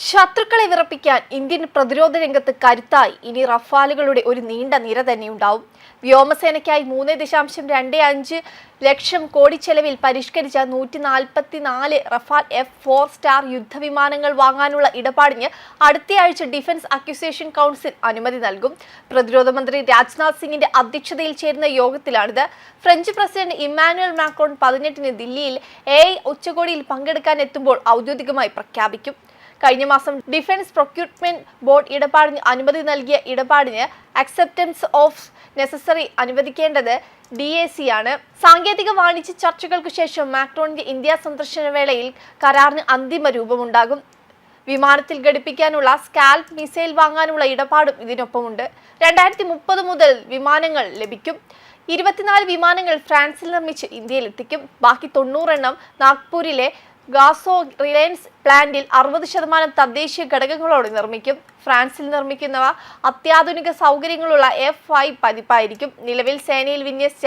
ശത്രുക്കളെ വിറപ്പിക്കാൻ ഇന്ത്യൻ പ്രതിരോധ രംഗത്ത് കരുത്തായി ഇനി റഫാലുകളുടെ ഒരു നീണ്ട നിര തന്നെയുണ്ടാവും. വ്യോമസേനയ്ക്കായി 3.25 ലക്ഷം കോടി ചെലവിൽ പരിഷ്കരിച്ച 144 റഫാൽ F4 സ്റ്റാർ യുദ്ധവിമാനങ്ങൾ വാങ്ങാനുള്ള ഇടപാടിന് അടുത്തയാഴ്ച ഡിഫൻസ് അക്വിസിഷൻ കൗൺസിൽ അനുമതി നൽകും. പ്രതിരോധ മന്ത്രി രാജ്നാഥ് സിംഗിന്റെ അധ്യക്ഷതയിൽ ചേരുന്ന യോഗത്തിലാണിത്. ഫ്രഞ്ച് പ്രസിഡന്റ് ഇമ്മാനുവൽ മാക്രോൺ 18-ന് ദില്ലിയിൽ AI ഉച്ചകോടിയിൽ പങ്കെടുക്കാൻ എത്തുമ്പോൾ ഔദ്യോഗികമായി പ്രഖ്യാപിക്കും. കഴിഞ്ഞ മാസം ഡിഫൻസ് പ്രൊക്യൂർമെന്റ് ബോർഡ് ഇടപാടിന് അനുമതി നൽകിയ ഇടപാടിന് അക്സെപ്റ്റൻസ് ഓഫ് നെസസറി അനുവദിക്കേണ്ടത് DAC ആണ്. സാങ്കേതിക വാണിജ്യ ചർച്ചകൾക്കു ശേഷം മാക്രോണിന്റെ ഇന്ത്യ സന്ദർശന വേളയിൽ കരാറിന് അന്തിമ രൂപമുണ്ടാകും. വിമാനത്തിൽ ഘടിപ്പിക്കാനുള്ള സ്കാൽപ് മിസൈൽ വാങ്ങാനുള്ള ഇടപാടും ഇതിനൊപ്പമുണ്ട്. 2030 മുതൽ വിമാനങ്ങൾ ലഭിക്കും. 24 വിമാനങ്ങൾ ഫ്രാൻസിൽ നിർമ്മിച്ച് ഇന്ത്യയിൽ എത്തിക്കും. ബാക്കി 90 എണ്ണം നാഗ്പൂരിലെ ഗാസോ റിലയൻസ് പ്ലാന്റിൽ 60% തദ്ദേശീയ ഘടകങ്ങളോടെ നിർമ്മിക്കും. ഫ്രാൻസിൽ നിർമ്മിക്കുന്നവ അത്യാധുനിക സൗകര്യങ്ങളുള്ള F5 പതിപ്പായിരിക്കും. നിലവിൽ സേനയിൽ വിന്യസിച്ച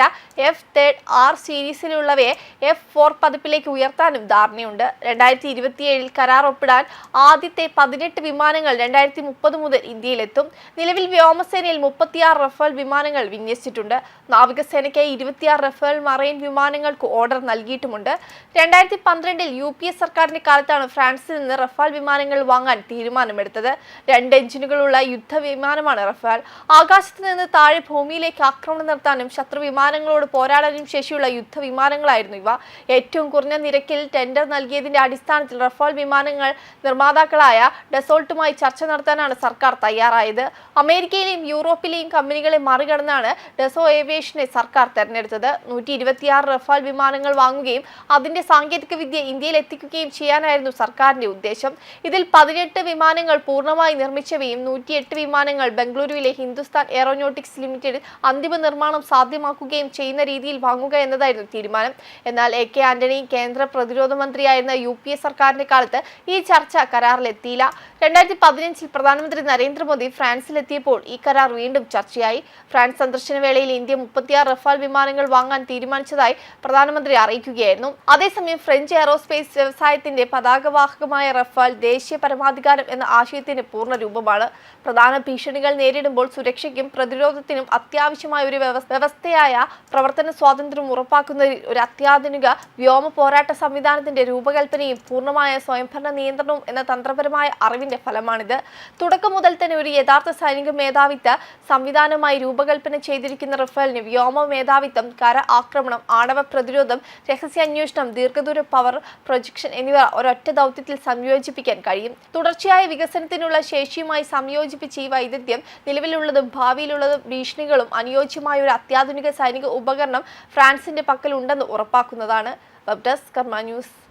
F3R സീരീസിലുള്ളവയെ F4 പതിപ്പിലേക്ക് ഉയർത്താനും ധാരണയുണ്ട്. 2027 കരാർ ഒപ്പിടാൻ ആദ്യത്തെ 18 വിമാനങ്ങൾ 2030 മുതൽ ഇന്ത്യയിലെത്തും. നിലവിൽ വ്യോമസേനയിൽ 36 റഫാൽ വിമാനങ്ങൾ വിന്യസിച്ചിട്ടുണ്ട്. നാവികസേനയ്ക്കായി 26 റഫാൽ മറൈൻ വിമാനങ്ങൾക്ക് ഓർഡർ നൽകിയിട്ടുമുണ്ട്. 2012-ൽ UPA സർക്കാരിന്റെ കാലത്താണ് ഫ്രാൻസിൽ നിന്ന് റഫാൽ വിമാനങ്ങൾ വാങ്ങാൻ തീരുമാനമെടുത്തത്. 2 എഞ്ചിനുകളുള്ള യുദ്ധവിമാനമാണ് റഫാൽ. ആകാശത്ത് നിന്ന് താഴെ ഭൂമിയിലേക്ക് ആക്രമണം നടത്താനും ശത്രു വിമാനങ്ങളോട് പോരാടാനും ശേഷിയുള്ള യുദ്ധവിമാനങ്ങളായിരുന്നു ഇവ. ഏറ്റവും കുറഞ്ഞ നിരക്കിൽ ടെൻഡർ നൽകിയതിന്റെ അടിസ്ഥാനത്തിൽ റഫാൽ വിമാനങ്ങൾ നിർമ്മാതാക്കളായ ഡസോൾട്ടുമായി ചർച്ച നടത്താനാണ് സർക്കാർ തയ്യാറായത്. അമേരിക്കയിലെയും യൂറോപ്പിലെയും കമ്പനികളെ മറികടന്നാണ് ഡസോ ഏവിയേഷനെ സർക്കാർ തെരഞ്ഞെടുത്തത്. 126 റഫാൽ വിമാനങ്ങൾ വാങ്ങുകയും അതിന്റെ സാങ്കേതിക വിദ്യ ഇന്ത്യയിൽ എത്തിക്കുകയും ചെയ്യാനായിരുന്നു സർക്കാരിന്റെ ഉദ്ദേശം. ഇതിൽ 18 വിമാനങ്ങൾ പൂർണ്ണമായി നിർമ്മിച്ചവയും 108 വിമാനങ്ങൾ ബംഗളൂരുവിലെ ഹിന്ദുസ്ഥാൻ എയറോനോട്ടിക്സ് ലിമിറ്റഡ് അന്തിമ നിർമ്മാണം സാധ്യമാക്കുകയും ചെയ്യുന്ന രീതിയിൽ വാങ്ങുക എന്നതായിരുന്നു തീരുമാനം. എന്നാൽ AK ആന്റണി കേന്ദ്ര പ്രതിരോധ മന്ത്രിയായിരുന്ന UPA സർക്കാരിന്റെ കാലത്ത് ഈ ചർച്ച കരാറിലെത്തിയില്ല. 2015-ൽ പ്രധാനമന്ത്രി നരേന്ദ്രമോദി ഫ്രാൻസിലെത്തിയപ്പോൾ ഈ കരാർ വീണ്ടും ചർച്ചയായി. ഫ്രാൻസ് സന്ദർശന വേളയിൽ ഇന്ത്യ 36 റഫാൽ വിമാനങ്ങൾ വാങ്ങാൻ തീരുമാനിച്ചതായി പ്രധാനമന്ത്രി അറിയിക്കുകയായിരുന്നു. അതേസമയം ഫ്രഞ്ച് എയറോസ്പേസ് വ്യവസായത്തിന്റെ പതാകവാഹകമായ റഫാൽ ദേശീയ പരമാധികാരം എന്ന ആശയത്തിന് പൂർണ്ണ രൂപമാണ്. പ്രധാന ഭീഷണികൾ നേരിടുമ്പോൾ സുരക്ഷയ്ക്കും പ്രതിരോധത്തിനും അത്യാവശ്യമായ ഒരു വ്യവസ്ഥയായ പ്രവർത്തന സ്വാതന്ത്ര്യം ഉറപ്പാക്കുന്നതിൽ ഒരു അത്യാധുനിക വ്യോമ പോരാട്ട സംവിധാനത്തിന്റെ രൂപകൽപ്പനയും പൂർണ്ണമായ സ്വയംഭരണ നിയന്ത്രണവും എന്ന തന്ത്രപരമായ അറിവിന്റെ ഫലമാണിത്. തുടക്കം മുതൽ തന്നെ ഒരു യഥാർത്ഥ സൈനിക മേധാവിത്വ സംവിധാനമായി രൂപകൽപ്പന ചെയ്തിരിക്കുന്ന റഫാലിന് വ്യോമ മേധാവിത്വം, കര ആക്രമണം, ആണവ പ്രതിരോധം, രഹസ്യാന്വേഷണം, ദീർഘദൂര പവർ പ്രൊജക്ഷൻ എന്നിവ ഒരൊറ്റ ദൗത്യത്തിൽ സംയോജിപ്പിക്കാൻ കഴിയും. തുടർച്ചയായ വികസനത്തിനുള്ള ശേഷിയുമായി സംയോജിപ്പിച്ച ഈ വൈദഗ്ധ്യം നിലവിലുള്ളതും ഭാവിയിലുള്ളതും ഭീഷണികളും അനുയോജ്യമായ ഒരു അത്യാധുനിക സൈനിക ഉപകരണം ഫ്രാൻസിന്റെ പക്കൽ ഉണ്ടെന്ന് ഉറപ്പാക്കുന്നതാണ്. വെബ് ഡെസ്ക് കർമ്മ ന്യൂസ്.